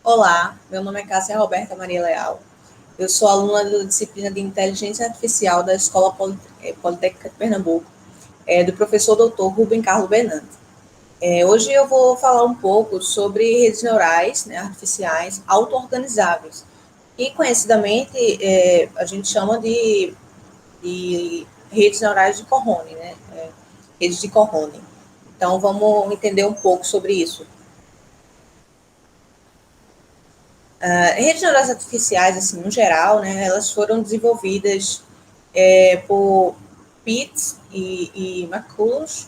Olá, meu nome é Cássia Roberta Maria Leal. Eu sou aluna da disciplina de Inteligência Artificial da Escola Politécnica de Pernambuco, do professor Dr. Rubem Carlos Benante. Hoje eu vou falar um pouco sobre redes neurais, né, artificiais auto-organizáveis, e conhecidamente a gente chama de redes neurais de Cohn, né, redes de Cohn. Então vamos entender um pouco sobre isso. Redes neurais artificiais, assim, no geral, né, elas foram desenvolvidas por Pitts e McCulloch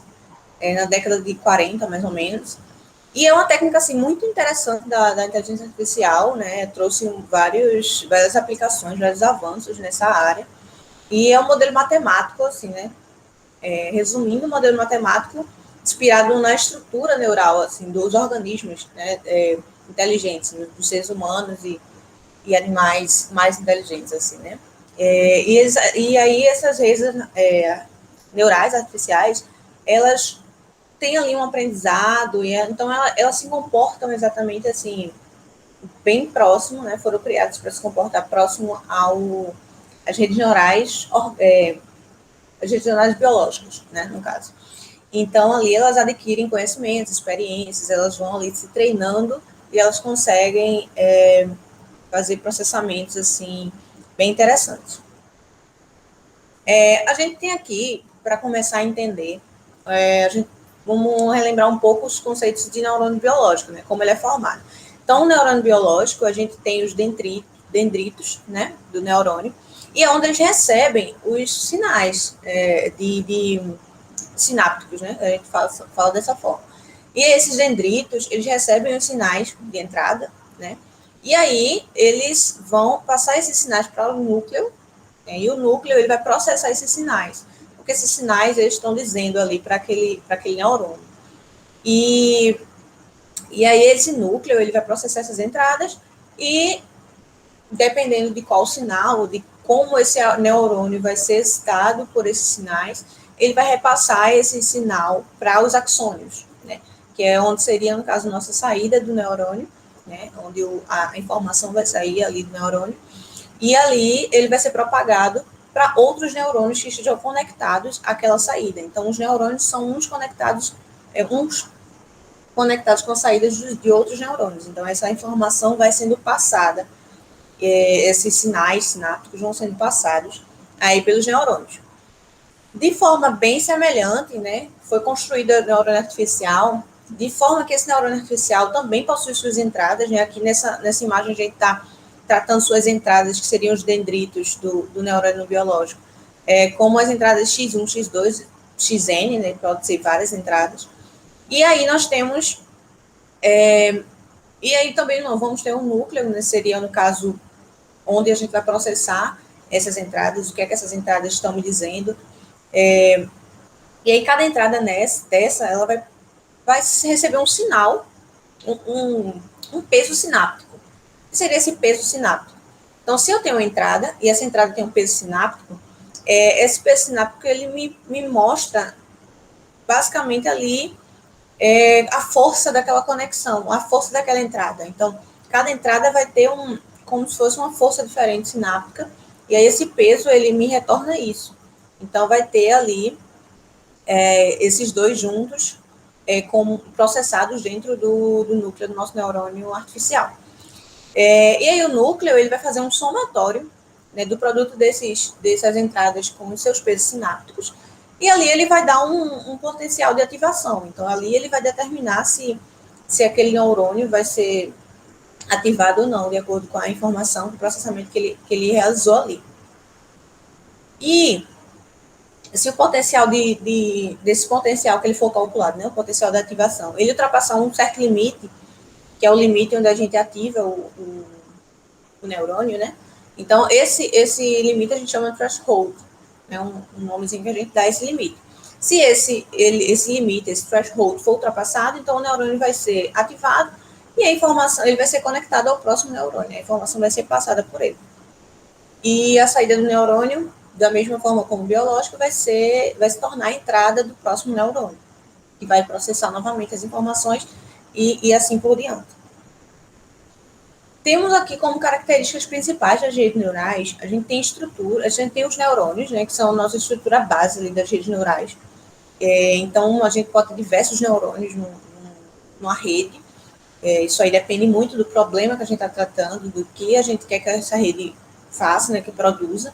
na década de 40, mais ou menos. E é uma técnica assim, muito interessante da inteligência artificial, né? Trouxe várias aplicações, vários avanços nessa área. E é um modelo matemático, assim, né? Resumindo, um modelo matemático inspirado na estrutura neural assim, dos organismos, né? Inteligentes, né? Dos seres humanos e animais mais inteligentes, assim, né? E aí essas redes neurais artificiais, elas têm ali um aprendizado, então elas se comportam exatamente assim, bem próximo, né? Foram criadas para se comportar próximo às redes neurais, as redes neurais biológicas, né? No caso. Então, ali elas adquirem conhecimentos, experiências, elas vão ali se treinando e elas conseguem fazer processamentos assim bem interessantes. A gente tem aqui, para começar a entender, vamos relembrar um pouco os conceitos de neurônio biológico, né, como ele é formado. Então, o neurônio biológico, a gente tem os dendritos, né, do neurônio, e é onde eles recebem os sinais de sinápticos, né, a gente fala dessa forma. E esses dendritos, eles recebem os sinais de entrada, né, e aí eles vão passar esses sinais para o núcleo, e o núcleo ele vai processar esses sinais, porque esses sinais eles estão dizendo ali para aquele neurônio. E aí esse núcleo ele vai processar essas entradas e, dependendo de qual sinal, de como esse neurônio vai ser excitado por esses sinais, ele vai repassar esse sinal para os axônios, né? Que é onde seria, no caso, nossa saída do neurônio, né? Onde a informação vai sair ali do neurônio. E ali ele vai ser propagado para outros neurônios que estejam conectados àquela saída. Então, os neurônios são uns conectados com saídas de outros neurônios. Então, essa informação vai sendo passada, esses sinais sinápticos vão sendo passados aí pelos neurônios. De forma bem semelhante, né, foi construída a neurônio artificial, de forma que esse neurônio artificial também possui suas entradas, né, aqui nessa imagem a gente está tratando suas entradas, que seriam os dendritos do neurônio biológico, como as entradas X1, X2, XN, né, pode ser várias entradas. E aí nós temos, e aí também nós vamos ter um núcleo, né, seria no caso onde a gente vai processar essas entradas, o que é que essas entradas estão me dizendo. E aí cada entrada dessa, ela vai receber um sinal, um peso sináptico. O que seria esse peso sináptico? Então, se eu tenho uma entrada, e essa entrada tem um peso sináptico, esse peso sináptico ele me mostra, basicamente, ali a força daquela conexão, a força daquela entrada. Então, cada entrada vai ter como se fosse uma força diferente sináptica, e aí esse peso, ele me retorna isso. Então, vai ter ali esses dois juntos como processados dentro do núcleo do nosso neurônio artificial. E aí o núcleo ele vai fazer um somatório, né, do produto dessas entradas com os seus pesos sinápticos, e ali ele vai dar um potencial de ativação. Então, ali ele vai determinar se aquele neurônio vai ser ativado ou não, de acordo com a informação do processamento que ele realizou ali. E se o potencial desse potencial que ele for calculado, né, o potencial de ativação, ele ultrapassar um certo limite, que é o limite onde a gente ativa o neurônio, né? Então, esse limite a gente chama de threshold, né? Um nomezinho que a gente dá a esse limite. Se esse limite, esse threshold for ultrapassado, então o neurônio vai ser ativado e a informação, ele vai ser conectado ao próximo neurônio, a informação vai ser passada por ele. E a saída do neurônio, da mesma forma como o biológico, vai se tornar a entrada do próximo neurônio, que vai processar novamente as informações e assim por diante. Temos aqui como características principais das redes neurais, a gente tem estrutura, a gente tem os neurônios, né, que são a nossa estrutura base ali das redes neurais. Então, a gente pode ter diversos neurônios numa rede. Isso aí depende muito do problema que a gente está tratando, do que a gente quer que essa rede faça, né, que produza.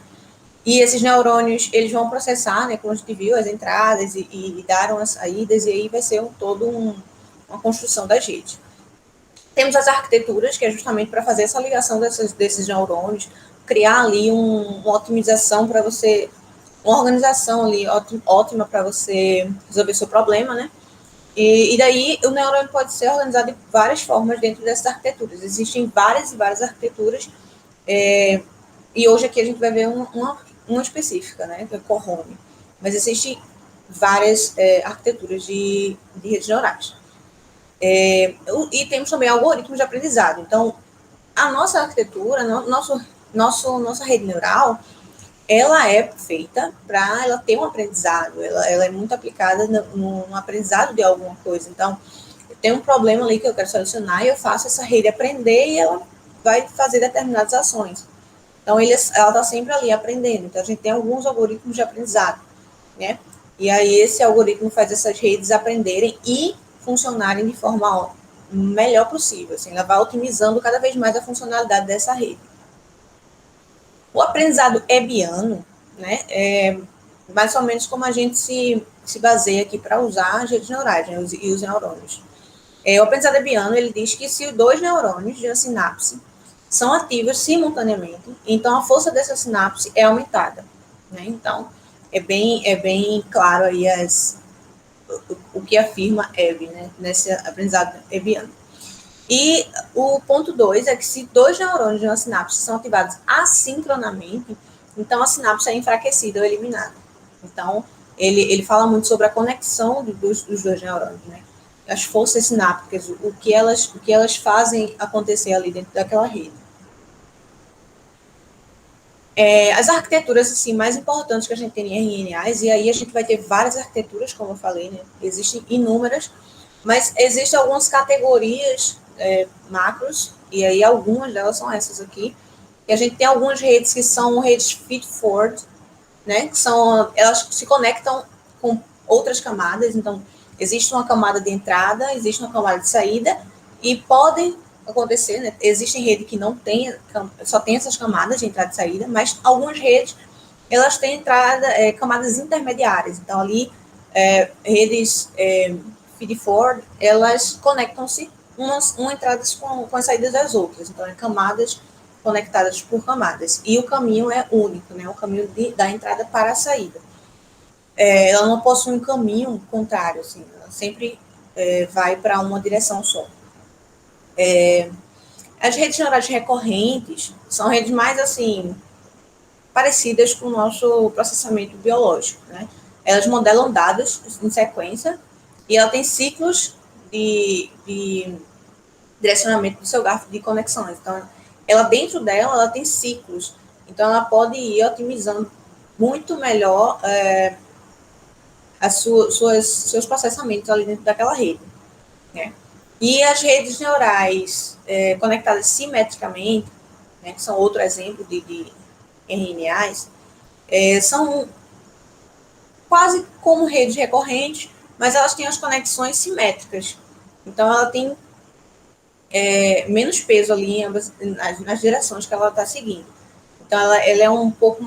E esses neurônios, eles vão processar, né, como a gente viu, as entradas e dar as saídas, e aí vai ser uma construção das redes. Temos as arquiteturas, que é justamente para fazer essa ligação desses neurônios, criar ali uma otimização para você, uma organização ali ótima para você resolver seu problema, né? E daí o neurônio pode ser organizado de várias formas dentro dessas arquiteturas. Existem várias e várias arquiteturas, e hoje aqui a gente vai ver uma específica, né? Que é o Corrone. Mas existem várias arquiteturas de redes neurais. E temos também algoritmos de aprendizado. Então, a nossa arquitetura, nossa rede neural, ela é feita para ela ter um aprendizado, ela é muito aplicada no aprendizado de alguma coisa. Então, eu tenho um problema ali que eu quero solucionar e eu faço essa rede aprender e ela vai fazer determinadas ações. Então, ela está sempre ali aprendendo. Então, a gente tem alguns algoritmos de aprendizado, né? E aí, esse algoritmo faz essas redes aprenderem e funcionarem de forma melhor possível. Assim, ela vai otimizando cada vez mais a funcionalidade dessa rede. O aprendizado hebbiano, né, é mais ou menos como a gente se baseia aqui para usar as redes neurais, né, e os neurônios. O aprendizado hebbiano, ele diz que se dois neurônios de uma sinapse são ativos simultaneamente, então a força dessa sinapse é aumentada, né? Então, é bem claro aí o que afirma Hebb, né, nesse aprendizado hebbiano. E o ponto 2 é que se dois neurônios de uma sinapse são ativados assincronamente, então a sinapse é enfraquecida ou eliminada. Então, ele fala muito sobre a conexão dos dois neurônios, né? As forças sinápticas, o que elas fazem acontecer ali dentro daquela rede. As arquiteturas assim, mais importantes que a gente tem em RNAs, e aí a gente vai ter várias arquiteturas, como eu falei, né? Existem inúmeras, mas existem algumas categorias macros, e aí algumas delas são essas aqui. E a gente tem algumas redes que são redes feed-forward, né? Que elas se conectam com outras camadas. Então, existe uma camada de entrada, existe uma camada de saída, e podem acontecer, né? Existem redes que não tem, só tem essas camadas de entrada e saída, mas algumas redes, elas têm camadas intermediárias. Então, ali, redes feed-forward, elas conectam-se uma entradas com as saídas das outras. Então, camadas conectadas por camadas. E o caminho é único, né? O caminho da entrada para a saída. Ela não possui um caminho contrário, assim, ela sempre vai para uma direção só. As redes neurais recorrentes são redes mais, assim, parecidas com o nosso processamento biológico, né? Elas modelam dados em sequência e ela tem ciclos de direcionamento do seu garfo de conexões. Então, dentro dela, ela tem ciclos. Então, ela pode ir otimizando muito melhor seus processamentos ali dentro daquela rede, né? E as redes neurais conectadas simetricamente, né, que são outro exemplo de RNAs, são quase como redes recorrentes, mas elas têm as conexões simétricas. Então, ela tem menos peso ali nas direções que ela está seguindo. Então, ela é um pouco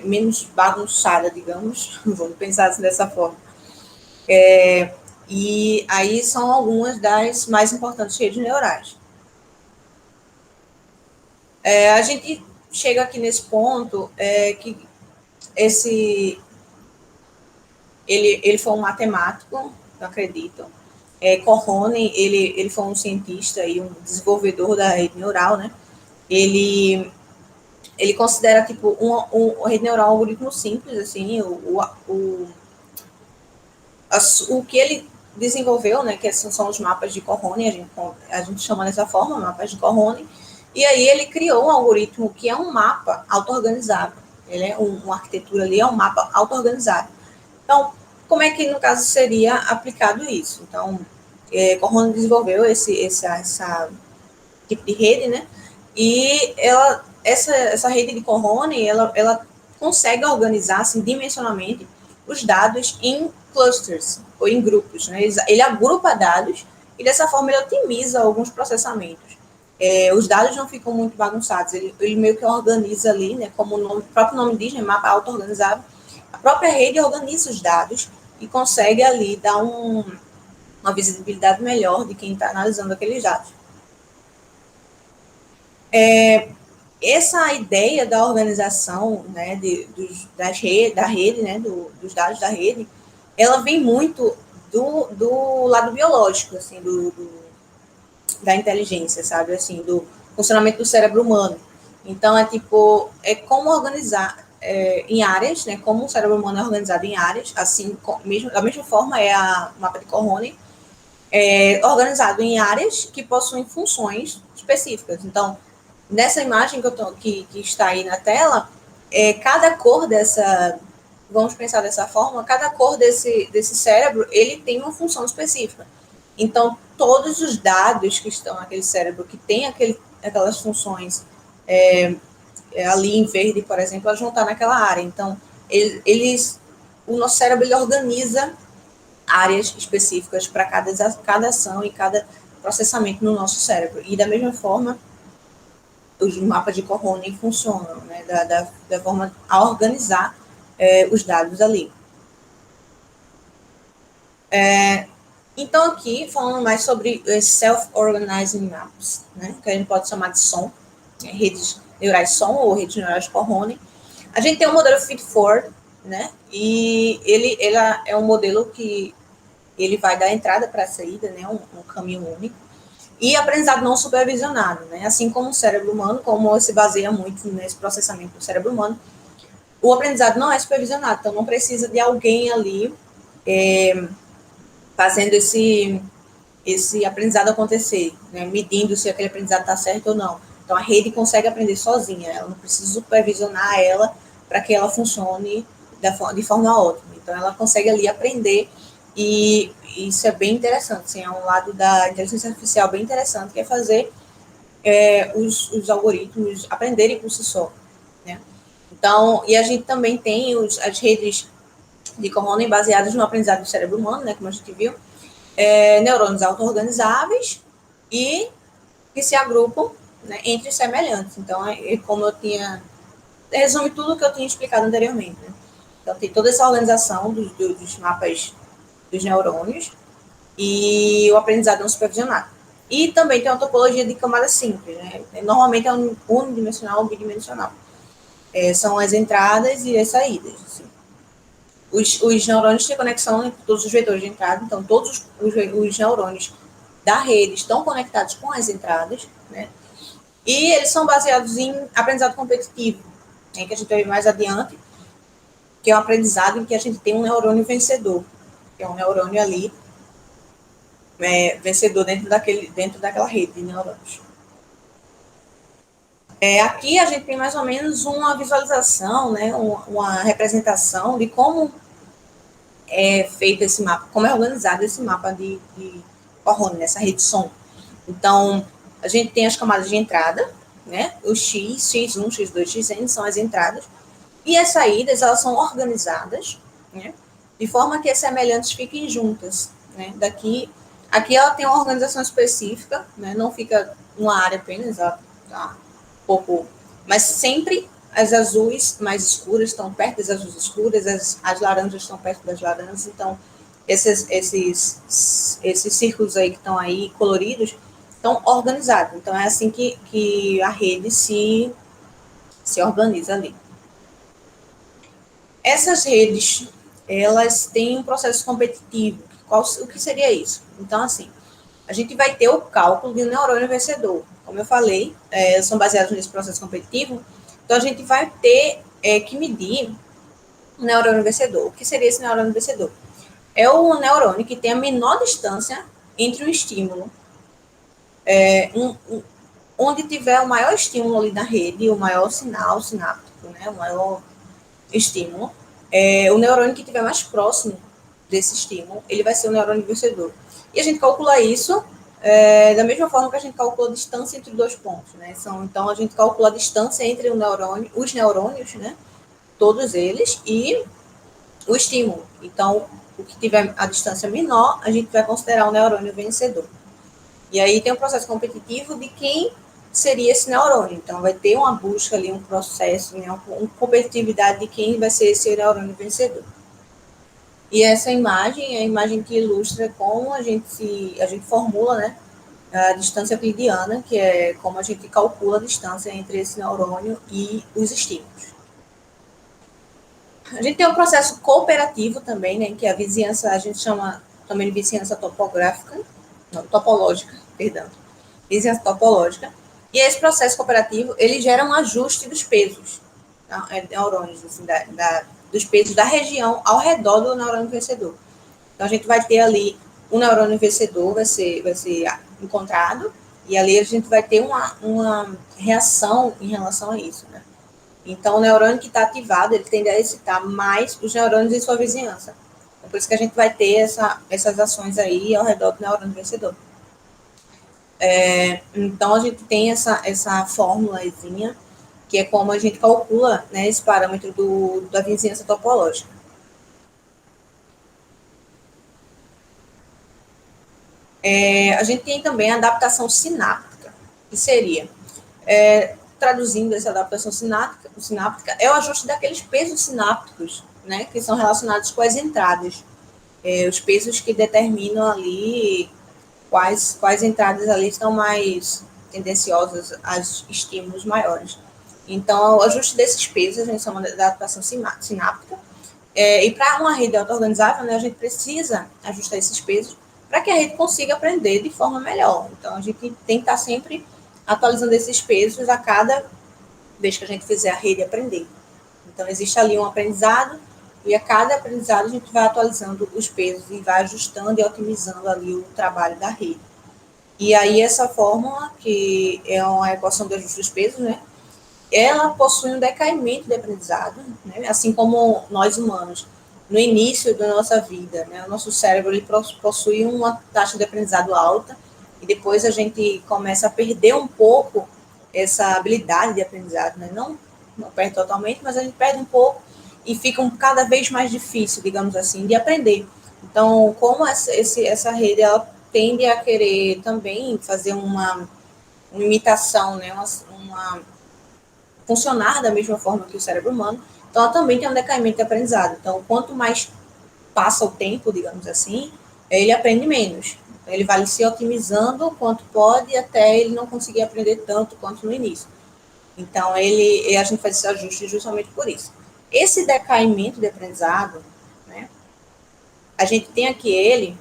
menos bagunçada, digamos, vamos pensar assim dessa forma. E aí são algumas das mais importantes redes neurais. A gente chega aqui nesse ponto que ele foi um matemático, eu acredito. Corrone, ele foi um cientista e um desenvolvedor da rede neural, né? Ele considera tipo um rede neural um algoritmo simples, assim, o que ele desenvolveu, né, que são os mapas de Corrone, a gente chama dessa forma, mapas de Corrone, e aí ele criou um algoritmo que é um mapa auto-organizado. Ele é uma arquitetura ali, é um mapa auto-organizado. Então, como é que, no caso, seria aplicado isso? Então, Corrone desenvolveu tipo de rede, né? E essa rede de Conrone, ela consegue organizar, assim, dimensionalmente, os dados em clusters, ou em grupos, né? Ele agrupa dados e, dessa forma, ele otimiza alguns processamentos. Os dados não ficam muito bagunçados, ele meio que organiza ali, né? Como o próprio nome diz, né? Mapa auto-organizado. A própria rede organiza os dados e consegue ali dar uma visibilidade melhor de quem está analisando aqueles dados. Essa ideia da organização, né, da rede, né, dos dados da rede, ela vem muito do lado biológico, assim, da inteligência, sabe, assim, do funcionamento do cérebro humano. Então, é como organizar em áreas, né, como o cérebro humano é organizado em áreas, assim, da mesma forma é a mapa de Conrone, organizado em áreas que possuem funções específicas. Então, nessa imagem que está aí na tela, cada cor dessa, vamos pensar dessa forma, cada cor desse cérebro, ele tem uma função específica. Então, todos os dados que estão naquele cérebro, que tem aquelas funções ali em verde, por exemplo, elas vão estar naquela área. Então, o nosso cérebro ele organiza áreas específicas para cada ação e cada processamento no nosso cérebro. E da mesma forma, os mapas de Conrone funcionam, né, da forma a organizar os dados ali. Então, aqui, falando mais sobre Self-Organizing Maps, né, que a gente pode chamar de SOM, redes neurais SOM ou redes neurais de Conrone. A gente tem o modelo Feed-Forward, né, e ele é um modelo que ele vai dar entrada para a saída, né, um caminho único, e aprendizado não supervisionado, né, assim como o cérebro humano, como se baseia muito nesse processamento do cérebro humano, o aprendizado não é supervisionado, então não precisa de alguém ali fazendo esse aprendizado acontecer, né, medindo se aquele aprendizado está certo ou não. Então a rede consegue aprender sozinha, ela não precisa supervisionar ela para que ela funcione de forma ótima. Então ela consegue ali aprender e isso é bem interessante, assim, é um lado da inteligência artificial bem interessante, que é fazer os algoritmos aprenderem por si só, né? Então, e a gente também tem as redes de Conrone baseadas no aprendizado do cérebro humano, né, como a gente viu, neurônios auto-organizáveis e que se agrupam, né, entre semelhantes. Então, como eu tinha... Resume tudo o que eu tinha explicado anteriormente. Né? Então, tem toda essa organização dos mapas dos neurônios e o aprendizado não supervisionado. E também tem uma topologia de camada simples. Né? Normalmente é unidimensional ou bidimensional. São as entradas e as saídas. Assim. Os neurônios têm conexão entre todos os vetores de entrada, então todos os neurônios da rede estão conectados com as entradas, né? E eles são baseados em aprendizado competitivo, né, que a gente vai ver mais adiante, que é um aprendizado em que a gente tem um neurônio vencedor, que é um neurônio ali vencedor dentro daquela rede de neurônios. Aqui a gente tem mais ou menos uma visualização, né, uma representação de como é feito esse mapa, como é organizado esse mapa de Conrone, nessa rede SOM. Então, a gente tem as camadas de entrada, né? O X, X1, X2, Xn são as entradas, e as saídas, elas são organizadas, né? De forma que as semelhantes fiquem juntas, né? Aqui ela tem uma organização específica, né? Não fica uma área apenas, ela tá um pouco, mas sempre as azuis mais escuras estão perto das azuis escuras, as laranjas estão perto das laranjas, então esses círculos aí que estão aí coloridos estão organizados. Então é assim que a rede se organiza ali. Essas redes, elas têm um processo competitivo. O que seria isso? Então, assim, a gente vai ter o cálculo de um neurônio vencedor. Como eu falei, são baseados nesse processo competitivo. Então, a gente vai ter que medir o neurônio vencedor. O que seria esse neurônio vencedor? É o neurônio que tem a menor distância entre o estímulo, onde tiver o maior estímulo ali na rede, o maior sinal sináptico, né, o maior estímulo, o neurônio que estiver mais próximo desse estímulo, ele vai ser o neurônio vencedor. E a gente calcula isso da mesma forma que a gente calcula a distância entre dois pontos, né? Então, a gente calcula a distância entre os neurônios, né? Todos eles, e o estímulo. Então, o que tiver a distância menor, a gente vai considerar o neurônio vencedor. E aí tem um processo competitivo de quem seria esse neurônio. Então, vai ter uma busca ali, um processo, né, uma competitividade de quem vai ser esse neurônio vencedor. E essa imagem é a imagem que ilustra como a gente formula, né, a distância euclidiana, que é como a gente calcula a distância entre esse neurônio e os estímulos. A gente tem um processo cooperativo também, né, que a vizinhança, a gente chama também de vizinhança topológica, perdão, vizinhança topológica. E esse processo cooperativo, ele gera um ajuste dos pesos, tá? Neurônios, assim, dos pesos da região ao redor do neurônio vencedor. Então, a gente vai ter ali um neurônio vencedor, vai ser encontrado, e ali a gente vai ter uma reação em relação a isso, né? Então, o neurônio que está ativado, ele tende a excitar mais os neurônios em sua vizinhança. É por isso que a gente vai ter essas ações aí ao redor do neurônio vencedor. Então, a gente tem essa fórmulazinha, que é como a gente calcula, né, esse parâmetro da vizinhança topológica. A gente tem também a adaptação sináptica, que seria, traduzindo essa adaptação sináptica, é o ajuste daqueles pesos sinápticos, né, que são relacionados com as entradas. Os pesos que determinam ali quais entradas ali estão mais tendenciosas a estímulos maiores. Então, o ajuste desses pesos, a gente chama de adaptação sináptica, e para uma rede auto-organizável, né, a gente precisa ajustar esses pesos para que a rede consiga aprender de forma melhor. Então, a gente tem que estar sempre atualizando esses pesos a cada vez que a gente fizer a rede aprender. Então, existe ali um aprendizado, e a cada aprendizado a gente vai atualizando os pesos e vai ajustando e otimizando ali o trabalho da rede. E aí, essa fórmula, que é uma equação de ajuste dos pesos, né, ela possui um decaimento de aprendizado, né, assim como nós humanos. No início da nossa vida, né, o nosso cérebro ele possui uma taxa de aprendizado alta, e depois a gente começa a perder um pouco essa habilidade de aprendizado, né? Não perde totalmente, mas a gente perde um pouco e fica cada vez mais difícil, digamos assim, de aprender. Então, como essa rede ela tende a querer também fazer uma imitação, né? uma funcionar da mesma forma que o cérebro humano, então ela também tem um decaimento de aprendizado. Então, quanto mais passa o tempo, digamos assim, ele aprende menos. Ele vai se otimizando quanto pode até ele não conseguir aprender tanto quanto no início. Então, a gente faz esse ajuste justamente por isso. Esse decaimento de aprendizado, né, a gente tem aqui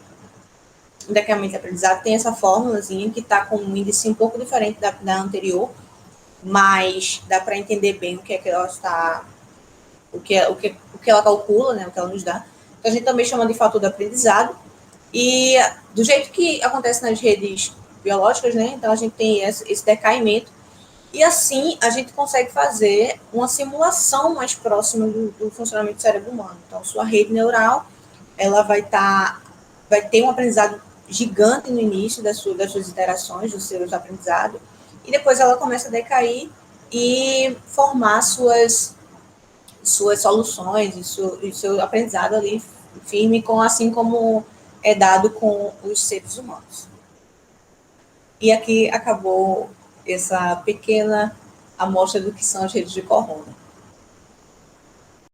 o decaimento de aprendizado tem essa fórmulazinha que está com um índice um pouco diferente da anterior, mas dá para entender bem o que é que ela está, o que ela calcula, né, o que ela nos dá. Então, a gente também chama de fator de aprendizado, e do jeito que acontece nas redes biológicas, né, então a gente tem esse decaimento, e assim a gente consegue fazer uma simulação mais próxima do funcionamento do cérebro humano. Então, sua rede neural, ela vai ter um aprendizado gigante no início das suas interações, dos seus aprendizados, e depois ela começa a decair e formar suas soluções e seu aprendizado ali firme, assim como é dado com os seres humanos. E aqui acabou essa pequena amostra do que são as redes de Corona.